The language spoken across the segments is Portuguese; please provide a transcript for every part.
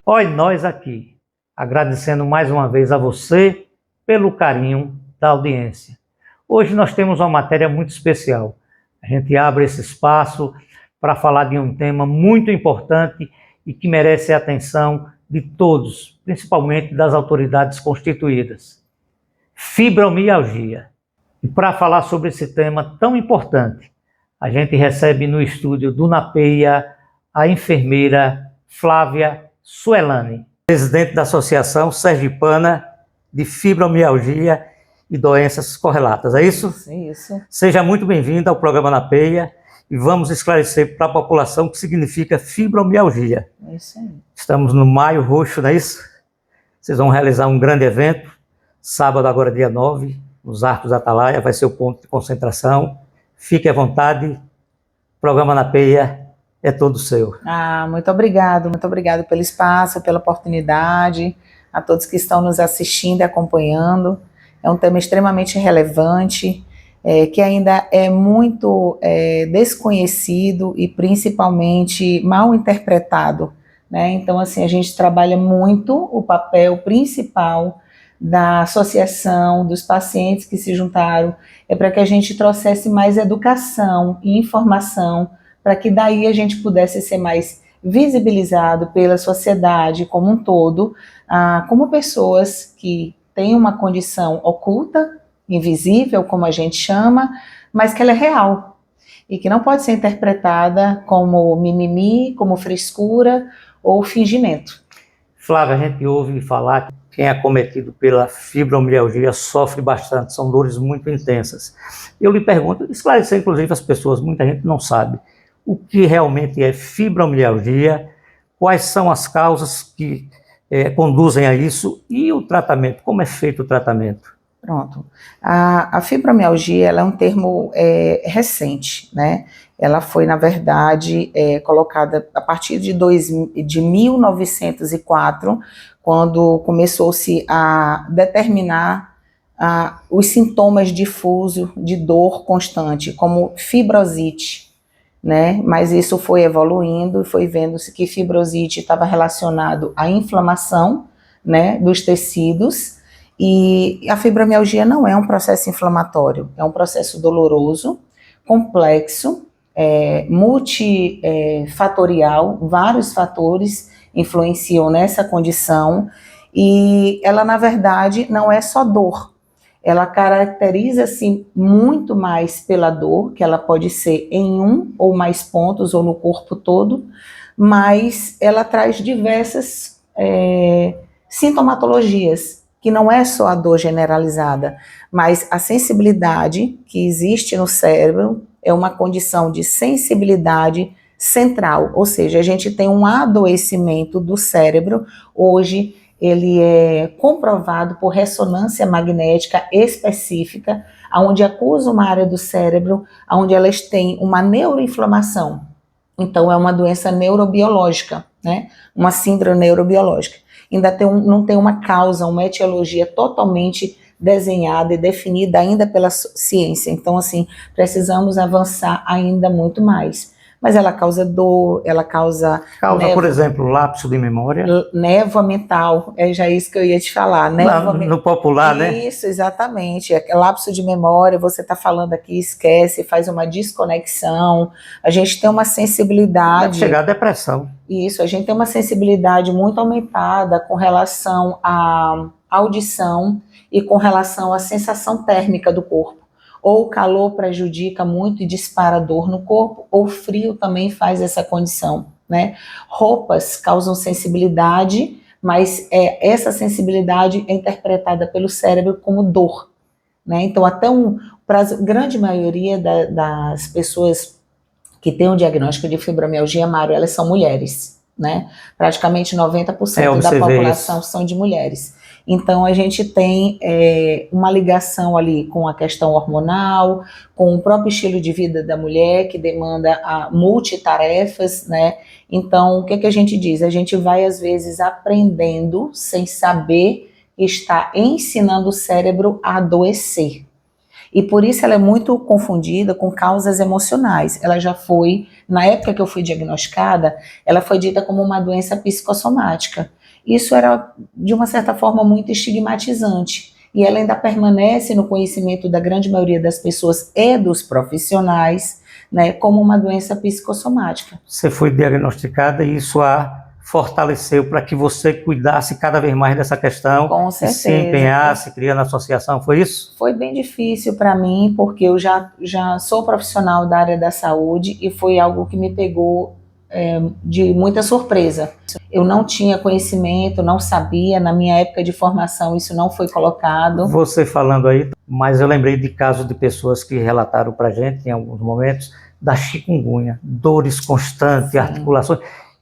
Olha, nós aqui, agradecendo mais uma vez a você pelo carinho da audiência. Hoje nós temos uma matéria muito especial. A gente abre esse espaço para falar de um tema muito importante e que merece a atenção de todos, principalmente das autoridades constituídas. Fibromialgia. E para falar sobre esse tema tão importante, a gente recebe no estúdio do NAPEIA a enfermeira Flávia Suelane, presidente da Associação Sergipana de Fibromialgia e Doenças Correlatas. É isso? Isso. Seja muito bem-vinda ao programa NAPEIA e vamos esclarecer para a população o que significa fibromialgia. É isso aí. Estamos no Maio Roxo, não é isso? Vocês vão realizar um grande evento, sábado agora dia 9, nos Arcos da Atalaia, vai ser o ponto de concentração. Fique à vontade, o programa NAPEIA é todo seu. Muito obrigado pelo espaço, pela oportunidade, a todos que estão nos assistindo e acompanhando. É um tema extremamente relevante, que ainda é muito desconhecido e principalmente mal interpretado, né? Então, assim, a gente trabalha muito o papel principal da associação, dos pacientes que se juntaram, para que a gente trouxesse mais educação e informação, para que daí a gente pudesse ser mais visibilizado pela sociedade como um todo, como pessoas que têm uma condição oculta, invisível, como a gente chama, mas que ela é real e que não pode ser interpretada como mimimi, como frescura ou fingimento. Flávia, a gente ouve falar que quem é acometido pela fibromialgia sofre bastante, são dores muito intensas. Eu lhe pergunto, esclarecer inclusive as pessoas, muita gente não sabe, o que realmente é fibromialgia, quais são as causas que conduzem a isso e o tratamento, como é feito o tratamento? Pronto. A fibromialgia ela é um termo recente, né? Ela foi, na verdade, colocada a partir de 1904, quando começou-se a determinar os sintomas difusos de dor constante, como fibrosite, né? Mas isso foi evoluindo e foi vendo-se que fibrosite estava relacionado à inflamação, né, dos tecidos, e a fibromialgia não é um processo inflamatório, é um processo doloroso, complexo, multifatorial, vários fatores influenciam nessa condição, e ela, na verdade, não é só dor. Ela caracteriza-se muito mais pela dor, que ela pode ser em um ou mais pontos ou no corpo todo, mas ela traz diversas sintomatologias, que não é só a dor generalizada, mas a sensibilidade que existe no cérebro é uma condição de sensibilidade central, ou seja, a gente tem um adoecimento do cérebro. Hoje ele é comprovado por ressonância magnética específica, onde acusa uma área do cérebro, onde elas têm uma neuroinflamação. Então é uma doença neurobiológica, né? Uma síndrome neurobiológica. Ainda não tem uma causa, uma etiologia totalmente desenhada e definida ainda pela ciência. Então, assim, precisamos avançar ainda muito mais. Mas ela causa dor, ela causa por exemplo, lapso de memória? Névoa mental, é já isso que eu ia te falar. No popular, né? Isso, exatamente. Lapso de memória, você está falando aqui, esquece, faz uma desconexão. A gente tem uma sensibilidade... Deve chegar a depressão. Isso, a gente tem uma sensibilidade muito aumentada com relação à audição e com relação à sensação térmica do corpo. Ou o calor prejudica muito e dispara dor no corpo, ou o frio também faz essa condição, né? Roupas causam sensibilidade, mas essa sensibilidade é interpretada pelo cérebro como dor, né? Então, para a grande maioria das pessoas que têm um diagnóstico de fibromialgia, Mário, elas são mulheres, né? Praticamente 90% da população são de mulheres. Então, a gente tem uma ligação ali com a questão hormonal, com o próprio estilo de vida da mulher, que demanda multitarefas, né? Então, o que a gente diz? A gente vai, às vezes, aprendendo sem saber, está ensinando o cérebro a adoecer. E por isso ela é muito confundida com causas emocionais. Ela já foi, na época que eu fui diagnosticada, ela foi dita como uma doença psicossomática. Isso era, de uma certa forma, muito estigmatizante. E ela ainda permanece no conhecimento da grande maioria das pessoas e dos profissionais, né, como uma doença psicossomática. Você foi diagnosticada e isso a fortaleceu para que você cuidasse cada vez mais dessa questão. Com e certeza. se empenhasse, criando a associação, foi isso? Foi bem difícil para mim, porque eu já sou profissional da área da saúde e foi algo que me pegou de muita surpresa. Eu não tinha conhecimento, não sabia, na minha época de formação isso não foi colocado. Você falando aí, mas eu lembrei de casos de pessoas que relataram para a gente, em alguns momentos, da chikungunya, dores constantes, Sim. Articulações,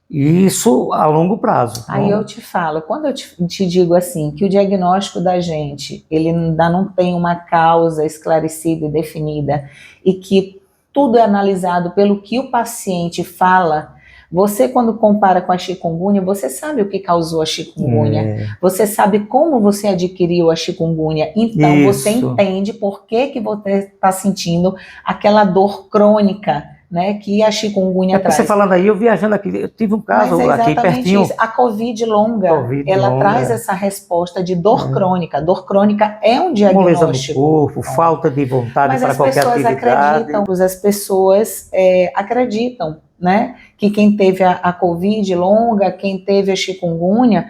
e isso a longo prazo. Aí eu te falo, quando eu te digo assim, que o diagnóstico da gente, ele ainda não tem uma causa esclarecida e definida, e que tudo é analisado pelo que o paciente fala. Você, quando compara com a chikungunya, você sabe o que causou a chikungunya, você sabe como você adquiriu a chikungunya, então você entende por que você está sentindo aquela dor crônica, né, que a chikungunya traz. Você falando aí, eu viajando aqui, eu tive um caso aqui pertinho. Isso. A Covid longa, ela traz essa resposta de dor crônica. Dor crônica é um diagnóstico. Moleza no corpo, falta de vontade para qualquer atividade. As pessoas acreditam, né, que quem teve a Covid longa, quem teve a chikungunya,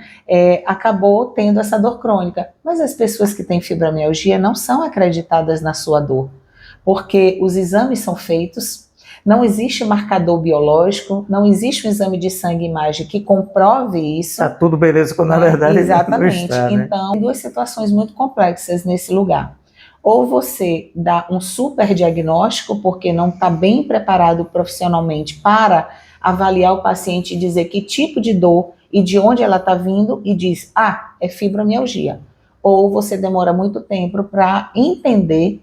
acabou tendo essa dor crônica. Mas as pessoas que têm fibromialgia não são acreditadas na sua dor, porque os exames são feitos, não existe marcador biológico, não existe um exame de sangue e imagem que comprove isso. Tá tudo beleza, quando na verdade exatamente. Não está, né? Então, duas situações muito complexas nesse lugar. Ou você dá um super diagnóstico, porque não está bem preparado profissionalmente para avaliar o paciente e dizer que tipo de dor e de onde ela está vindo, e diz, é fibromialgia. Ou você demora muito tempo para entender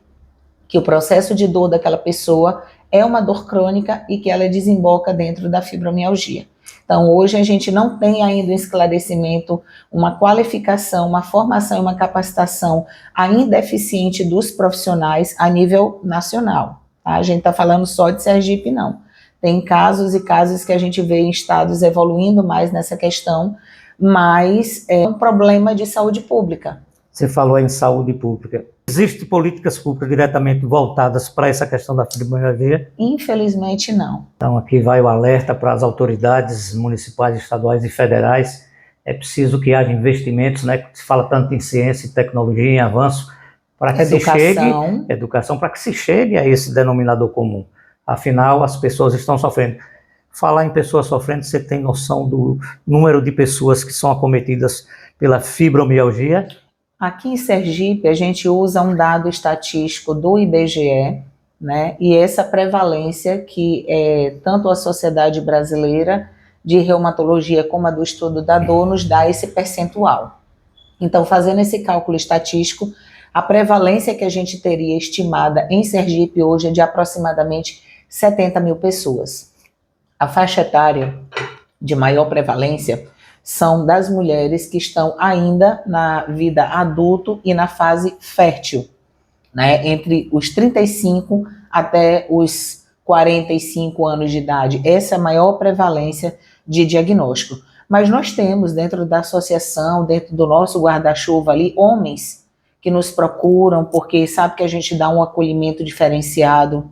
que o processo de dor daquela pessoa é uma dor crônica e que ela desemboca dentro da fibromialgia. Então, hoje a gente não tem ainda um esclarecimento, uma qualificação, uma formação e uma capacitação ainda eficiente dos profissionais a nível nacional. Tá? A gente está falando só de Sergipe, não. Tem casos e casos que a gente vê em estados evoluindo mais nessa questão, mas é um problema de saúde pública. Você falou em saúde pública. Existem políticas públicas diretamente voltadas para essa questão da fibromialgia? Infelizmente, não. Então, aqui vai o alerta para as autoridades municipais, estaduais e federais. É preciso que haja investimentos, né? Se fala tanto em ciência e tecnologia, em avanço, para que se chegue, educação, para que se chegue a esse denominador comum. Afinal, as pessoas estão sofrendo. Falar em pessoas sofrendo, você tem noção do número de pessoas que são acometidas pela fibromialgia? Aqui em Sergipe, a gente usa um dado estatístico do IBGE, né? E essa prevalência que tanto a Sociedade Brasileira de Reumatologia como a do Estudo da Dor nos dá esse percentual. Então, fazendo esse cálculo estatístico, a prevalência que a gente teria estimada em Sergipe hoje é de aproximadamente 70 mil pessoas. A faixa etária de maior prevalência são das mulheres que estão ainda na vida adulto e na fase fértil, né, entre os 35 até os 45 anos de idade. Essa é a maior prevalência de diagnóstico. Mas nós temos dentro da associação, dentro do nosso guarda-chuva ali, homens que nos procuram porque sabe que a gente dá um acolhimento diferenciado.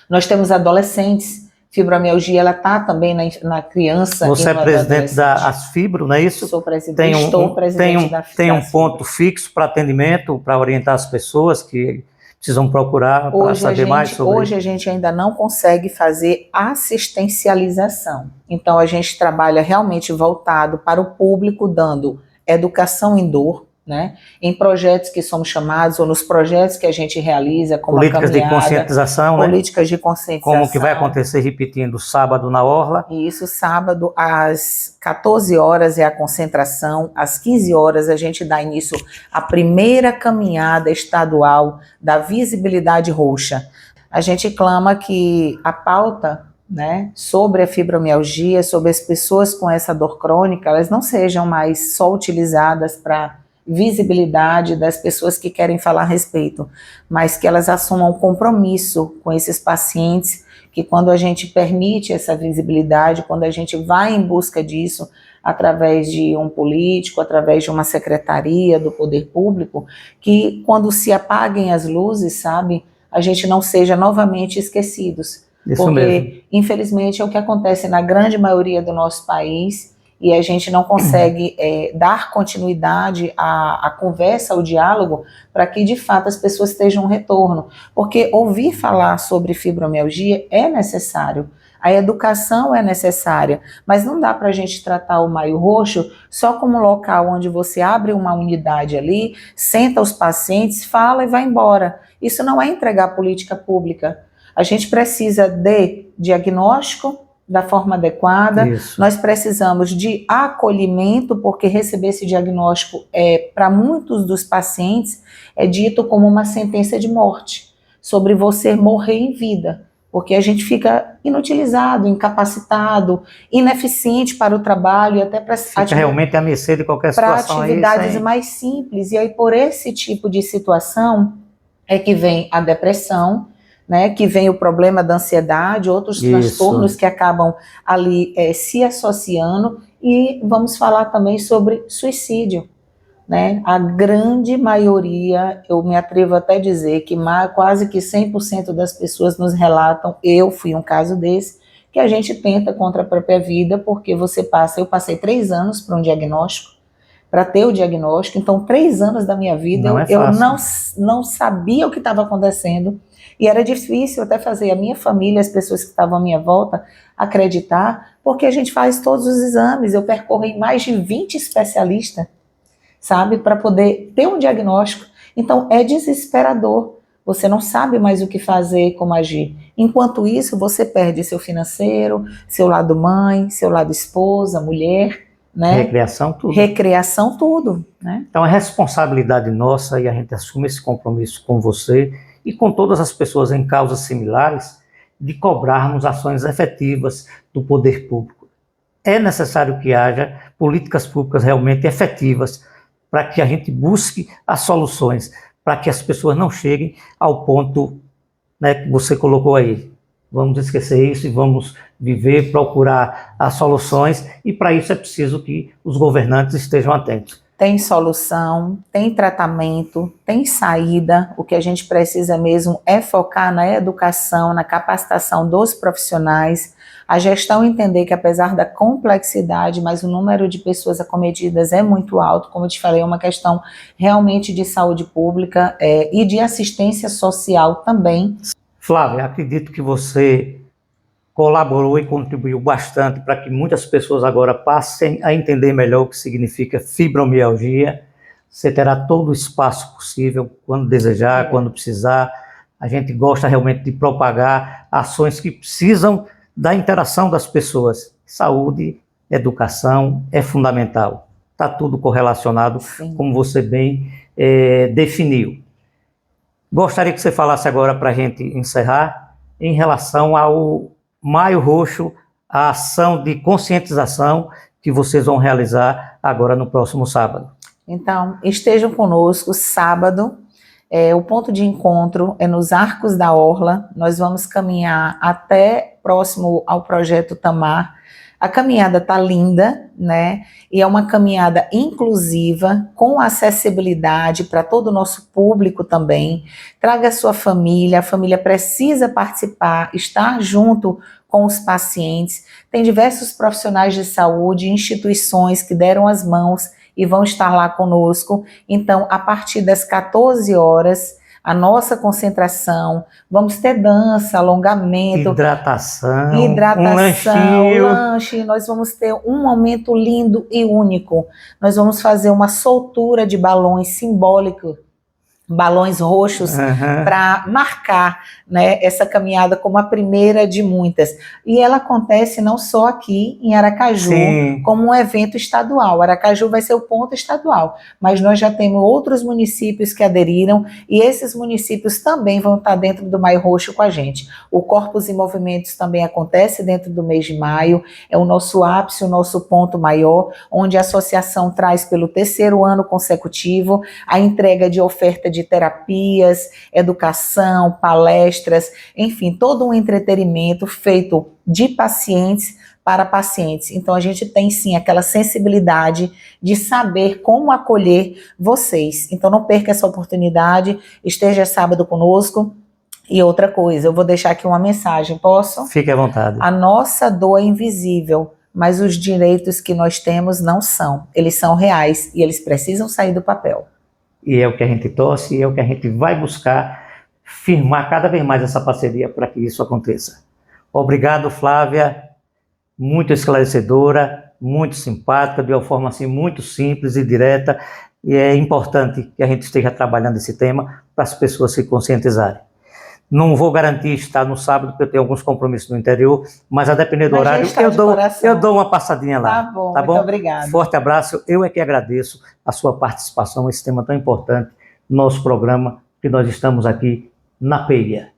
Nós temos adolescentes. Fibromialgia, ela está também na criança. Você é presidente da Asfibro, não é isso? Sou presidente, estou presidente da Tem um ponto fixo para atendimento, para orientar as pessoas que precisam procurar para saber mais sobre isso? Hoje a gente ainda não consegue fazer assistencialização. Então a gente trabalha realmente voltado para o público, dando educação em dor, né, em projetos que somos chamados, ou nos projetos que a gente realiza, como políticas de conscientização, políticas de conscientização. Como que vai acontecer, repetindo, sábado na Orla? Isso, sábado, às 14 horas é a concentração, às 15 horas a gente dá início à primeira caminhada estadual da visibilidade roxa. A gente clama que a pauta, né, sobre a fibromialgia, sobre as pessoas com essa dor crônica, elas não sejam mais só utilizadas para visibilidade das pessoas que querem falar a respeito, mas que elas assumam compromisso com esses pacientes, que quando a gente permite essa visibilidade, quando a gente vai em busca disso, através de um político, através de uma secretaria do poder público, que quando se apaguem as luzes, sabe, a gente não seja novamente esquecidos. Isso porque, mesmo. infelizmente, é o que acontece na grande maioria do nosso país, e a gente não consegue dar continuidade à conversa, ao diálogo, para que, de fato, as pessoas estejam um retorno. Porque ouvir falar sobre fibromialgia é necessário, a educação é necessária, mas não dá para a gente tratar o Maio Roxo só como um local onde você abre uma unidade ali, senta os pacientes, fala e vai embora. Isso não é entregar política pública. A gente precisa de diagnóstico da forma adequada, Isso. nós precisamos de acolhimento, porque receber esse diagnóstico para muitos dos pacientes é dito como uma sentença de morte, sobre você morrer em vida, porque a gente fica inutilizado, incapacitado, ineficiente para o trabalho e até para realmente à mercê de qualquer situação atividades aí, mais simples. E aí, por esse tipo de situação, é que vem a depressão, né, que vem o problema da ansiedade, outros transtornos que acabam ali se associando, e vamos falar também sobre suicídio, né? A grande maioria, eu me atrevo até a dizer que quase que 100% das pessoas nos relatam, eu fui um caso desse, que a gente tenta contra a própria vida, porque eu passei 3 anos para um diagnóstico, para ter o diagnóstico, então 3 anos da minha vida eu não sabia o que estava acontecendo, e era difícil até fazer a minha família, as pessoas que estavam à minha volta, acreditar, porque a gente faz todos os exames, eu percorri mais de 20 especialistas, sabe, para poder ter um diagnóstico. Então é desesperador, você não sabe mais o que fazer, como agir. Enquanto isso, você perde seu financeiro, seu lado mãe, seu lado esposa, mulher, né? Recreação, tudo. Recreação, tudo, né? Então é responsabilidade nossa, e a gente assume esse compromisso com você e com todas as pessoas em causas similares, de cobrarmos ações efetivas do poder público. É necessário que haja políticas públicas realmente efetivas para que a gente busque as soluções, para que as pessoas não cheguem ao ponto, né, que você colocou aí. Vamos esquecer isso e vamos viver, procurar as soluções, e para isso é preciso que os governantes estejam atentos. Tem solução, tem tratamento, tem saída. O que a gente precisa mesmo é focar na educação, na capacitação dos profissionais, a gestão entender que, apesar da complexidade, mas o número de pessoas acometidas é muito alto, como eu te falei, é uma questão realmente de saúde pública e de assistência social também. Flávia, acredito que você colaborou e contribuiu bastante para que muitas pessoas agora passem a entender melhor o que significa fibromialgia. Você terá todo o espaço possível, quando desejar, quando precisar. A gente gosta realmente de propagar ações que precisam da interação das pessoas. Saúde, educação é fundamental. Está tudo correlacionado, sim, como você bem definiu. Gostaria que você falasse agora, para a gente encerrar, em relação ao Maio Roxo, a ação de conscientização que vocês vão realizar agora no próximo sábado. Então, estejam conosco sábado. O ponto de encontro é nos Arcos da Orla. Nós vamos caminhar até próximo ao Projeto Tamar. A caminhada tá linda, né? E é uma caminhada inclusiva, com acessibilidade para todo o nosso público também. Traga a sua família, a família precisa participar, estar junto com os pacientes. Tem diversos profissionais de saúde, instituições que deram as mãos e vão estar lá conosco. Então, a partir das 14 horas, a nossa concentração, vamos ter dança, alongamento, hidratação, um lanche, nós vamos ter um momento lindo e único. Nós vamos fazer uma soltura de balões simbólico, balões roxos para marcar, né, essa caminhada como a primeira de muitas. E ela acontece não só aqui em Aracaju, Sim. como um evento estadual. Aracaju vai ser o ponto estadual, mas nós já temos outros municípios que aderiram e esses municípios também vão estar dentro do Maio Roxo com a gente. O Corpos em Movimentos também acontece dentro do mês de maio, é o nosso ápice, o nosso ponto maior, onde a associação traz pelo 3º ano consecutivo a entrega de oferta de terapias, educação, palestras, enfim, todo um entretenimento feito de pacientes para pacientes. Então a gente tem sim aquela sensibilidade de saber como acolher vocês. Então não perca essa oportunidade, esteja sábado conosco. E outra coisa, eu vou deixar aqui uma mensagem, posso? Fique à vontade. A nossa dor é invisível, mas os direitos que nós temos não são. Eles são reais e eles precisam sair do papel. E é o que a gente torce, e é o que a gente vai buscar firmar cada vez mais essa parceria para que isso aconteça. Obrigado, Flávia, muito esclarecedora, muito simpática, de uma forma assim muito simples e direta, e é importante que a gente esteja trabalhando esse tema para as pessoas se conscientizarem. Não vou garantir estar no sábado, porque eu tenho alguns compromissos no interior, mas a depender do horário, eu dou uma passadinha lá. Tá bom? Muito obrigada. Forte abraço, eu é que agradeço a sua participação nesse tema tão importante, no nosso programa, que nós estamos aqui na Peia.